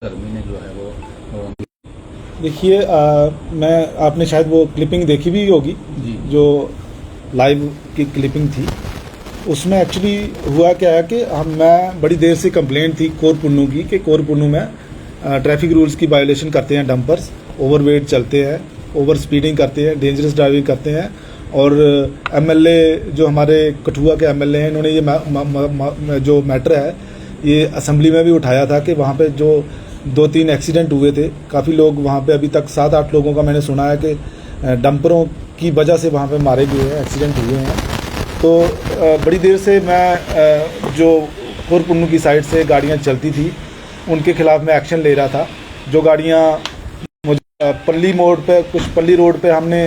कर्मी ने जो है वो देखिए, मैं आपने शायद वो क्लिपिंग देखी भी होगी जी जो लाइव की क्लिपिंग थी। उसमें एक्चुअली हुआ क्या है कि मैं बड़ी देर से कंप्लेंट थी कोर पुन्नू की कि कोर पुन्नू में ट्रैफिक रूल्स की वायलेशन करते हैं, डंपर्स ओवरवेट चलते हैं, ओवर स्पीडिंग करते हैं, डेंजरस ड्राइविंग करते हैं। और एमएलए जो हमारे कठुआ के एमएलए हैं, इन्होंने ये जो मैटर है ये असेंबली में भी उठाया था कि वहाँ पे जो 2-3 एक्सीडेंट हुए थे, काफ़ी लोग वहाँ पे अभी तक 7-8 लोगों का मैंने सुना है कि डंपरों की वजह से वहाँ पे मारे गए हैं, एक्सीडेंट हुए हैं। तो बड़ी देर से मैं जो कोर पुन्नू की साइड से गाड़ियाँ चलती थी उनके खिलाफ मैं एक्शन ले रहा था। जो गाड़ियाँ मुझे पल्ली मोड़ पे, कुछ पल्ली रोड पे हमने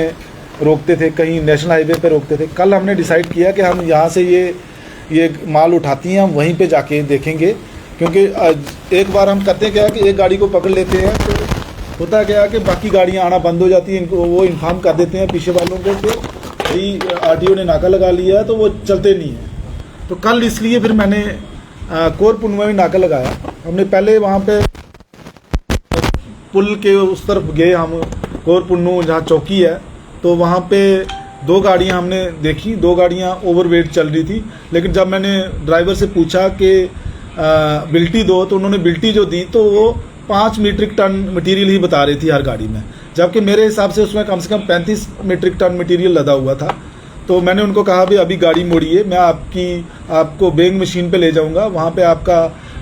रोकते थे, कहीं नेशनल हाईवे पे रोकते थे। कल हमने डिसाइड किया कि हम यहाँ से ये माल उठाती हैं, हम वहीं पे जाके देखेंगे। क्योंकि एक बार हम करते क्या है कि एक गाड़ी को पकड़ लेते हैं तो होता क्या है कि बाकी गाड़ियाँ आना बंद हो जाती हैं। इनको वो इन्फॉर्म कर देते हैं पीछे वालों को कि भाई आरटीओ ने नाका लगा लिया है, तो वो चलते नहीं हैं। तो कल इसलिए फिर मैंने कोर पुन्नू में नाका लगाया। हमने पहले वहाँ पे पुल के उस तरफ गए हम, कोर पुन्नू जहाँ चौकी है, तो वहाँ पे 2 गाड़ियाँ हमने देखी, 2 गाड़ियाँ ओवरवेट चल रही थी। लेकिन जब मैंने ड्राइवर से पूछा कि बिल्टी दो, तो उन्होंने बिल्टी जो दी तो वो 5 मीट्रिक टन मटेरियल ही बता रही थी हर गाड़ी में, जबकि मेरे हिसाब से उसमें कम से कम 35 मीट्रिक टन मटेरियल लदा हुआ था। तो मैंने उनको कहा भाई अभी गाड़ी मोड़िए, मैं आपको वेइंग मशीन पे ले जाऊंगा, वहाँ पे आपका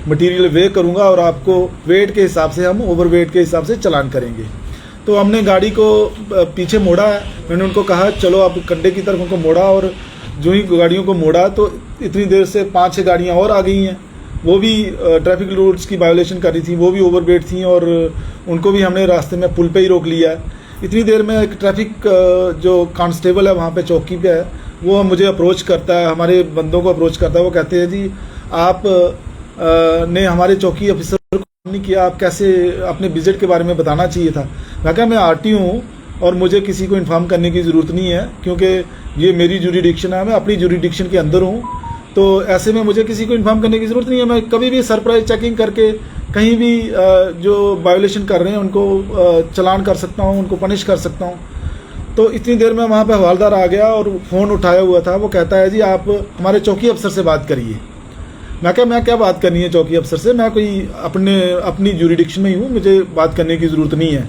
मटेरियल वे करूंगा और आपको वेट के हिसाब से हम ओवरवेट के हिसाब से चालान करेंगे। तो हमने गाड़ी को पीछे मोड़ा है। मैंने उनको कहा चलो आप कंडे की तरफ उनको मोड़ा, और जो ही गाड़ियों को मोड़ा तो इतनी देर से 5-6 गाड़ियाँ और आ गई हैं। वो भी ट्रैफिक रूल्स की वायोलेशन कर रही थी, वो भी ओवरवेट थी, और उनको भी हमने रास्ते में पुल पे ही रोक लिया है। इतनी देर में एक ट्रैफिक जो कांस्टेबल है वहाँ पे चौकी पे है, वो मुझे अप्रोच करता है, हमारे बंदों को अप्रोच करता है। वो कहते हैं जी आप ने हमारे चौकी ऑफिसर को नहीं किया, आप कैसे अपने विजिट के बारे में बताना चाहिए था। मैं कहा मैं आरटीओ हूँ और मुझे किसी को इन्फॉर्म करने की ज़रूरत नहीं है, क्योंकि ये मेरी जुरिडिक्शन है, मैं अपनी जुरिडिक्शन के अंदर हूँ। तो ऐसे में मुझे किसी को इन्फॉर्म करने की ज़रूरत नहीं है। मैं कभी भी सरप्राइज चेकिंग करके कहीं भी जो वायोलेशन कर रहे हैं उनको चलान कर सकता हूँ, उनको पनिश कर सकता हूँ। तो इतनी देर में वहाँ पे हवालदार आ गया और फ़ोन उठाया हुआ था। वो कहता है जी आप हमारे चौकी अफसर से बात करिए। मैं क्या बात करनी है चौकी अफसर से, मैं कोई अपनी जुरिडिक्शन में ही हूँ, मुझे बात करने की ज़रूरत नहीं है।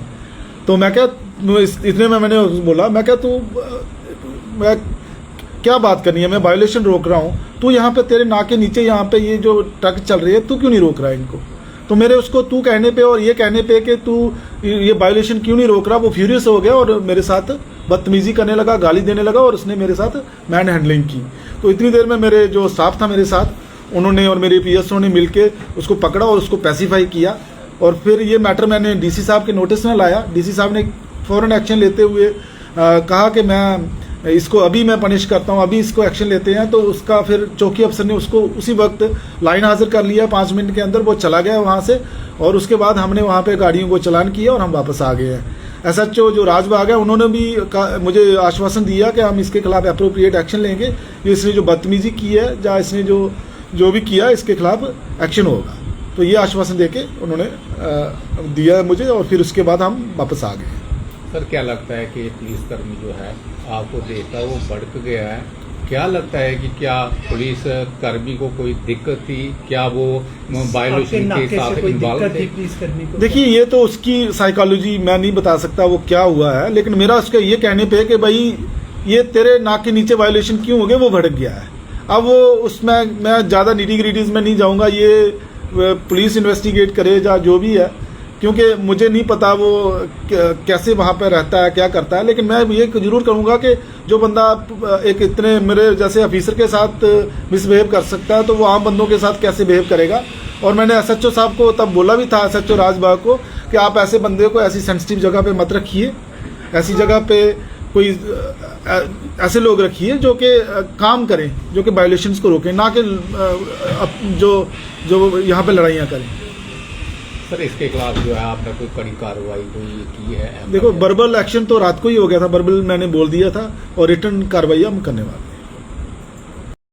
तो मैं इतने में मैंने बोला, मैं क्या बात करनी है, मैं वायोलेशन रोक रहा हूँ, तू यहाँ पे तेरे नाक के नीचे यहाँ पे ये जो ट्रक चल रही है, तू क्यों नहीं रोक रहा है इनको। तो मेरे उसको तू कहने पे और ये कहने पे कि तू ये वायोलेशन क्यों नहीं रोक रहा, वो फ्यूरियस हो गया और मेरे साथ बदतमीजी करने लगा, गाली देने लगा, और उसने मेरे साथ मैन हैंडलिंग की। तो इतनी देर में मेरे जो स्टाफ था मेरे साथ, उन्होंने और मेरे पीएसओ ने मिलकर उसको पकड़ा और उसको पैसिफाई किया। और फिर ये मैटर मैंने डीसी साहब के नोटिस में लाया। डीसी साहब ने फौरन एक्शन लेते हुए कहा कि मैं इसको अभी मैं पनिश करता हूँ, अभी इसको एक्शन लेते हैं। तो उसका फिर चौकी अफसर ने उसको उसी वक्त लाइन हाजिर कर लिया, 5 मिनट के अंदर वो चला गया वहाँ से। और उसके बाद हमने वहाँ पे गाड़ियों को चालान किया और हम वापस आ गए हैं। एसएचओ जो राजबाग है, उन्होंने भी मुझे आश्वासन दिया कि हम इसके खिलाफ अप्रोप्रिएट एक्शन लेंगे। ये इसने जो बदतमीजी की है या इसने जो भी किया, इसके खिलाफ एक्शन होगा। तो ये आश्वासन देके उन्होंने दिया मुझे, और फिर उसके बाद हम वापस आ गए। सर क्या लगता है कि पुलिसकर्मी जो है आपको देखता वो भड़क गया है, क्या लगता है कि क्या पुलिस कर्मी को कोई दिक्कत थी, क्या वो वायोलेशन के साथ इन्वॉल्व थे? देखिए ये तो उसकी साइकोलॉजी मैं नहीं बता सकता वो क्या हुआ है, लेकिन मेरा उसका ये कहने पे कि भाई ये तेरे नाक के नीचे वायोलेशन क्यों हो गए, वो भड़क गया है। अब वो उसमें मैं ज़्यादा नीटी ग्रीटीज में नहीं जाऊँगा, ये पुलिस इन्वेस्टिगेट करे या जो भी है, क्योंकि मुझे नहीं पता वो कैसे वहाँ पे रहता है, क्या करता है। लेकिन मैं ये जरूर कहूँगा कि जो बंदा एक इतने मेरे जैसे ऑफिसर के साथ मिसबिहेव कर सकता है, तो वो आम बंदों के साथ कैसे बिहेव करेगा। और मैंने एसएचओ साहब को तब बोला भी था, एसएचओ राजबाग को, कि आप ऐसे बंदे को ऐसी सेंसिटिव जगह पे मत रखिए, ऐसी जगह पे कोई ऐसे लोग रखिए जो कि काम करें, जो कि वायोलेशंस को रोकें, ना कि जो यहाँ पे लड़ाइयाँ करें। सर इसके खिलाफ जो है आपने कोई कड़ी कार्रवाई कोई की है? देखो वर्बल एक्शन तो रात को ही हो गया था, वर्बल मैंने बोल दिया था, और रिटर्न कार्रवाई हम करने वाले।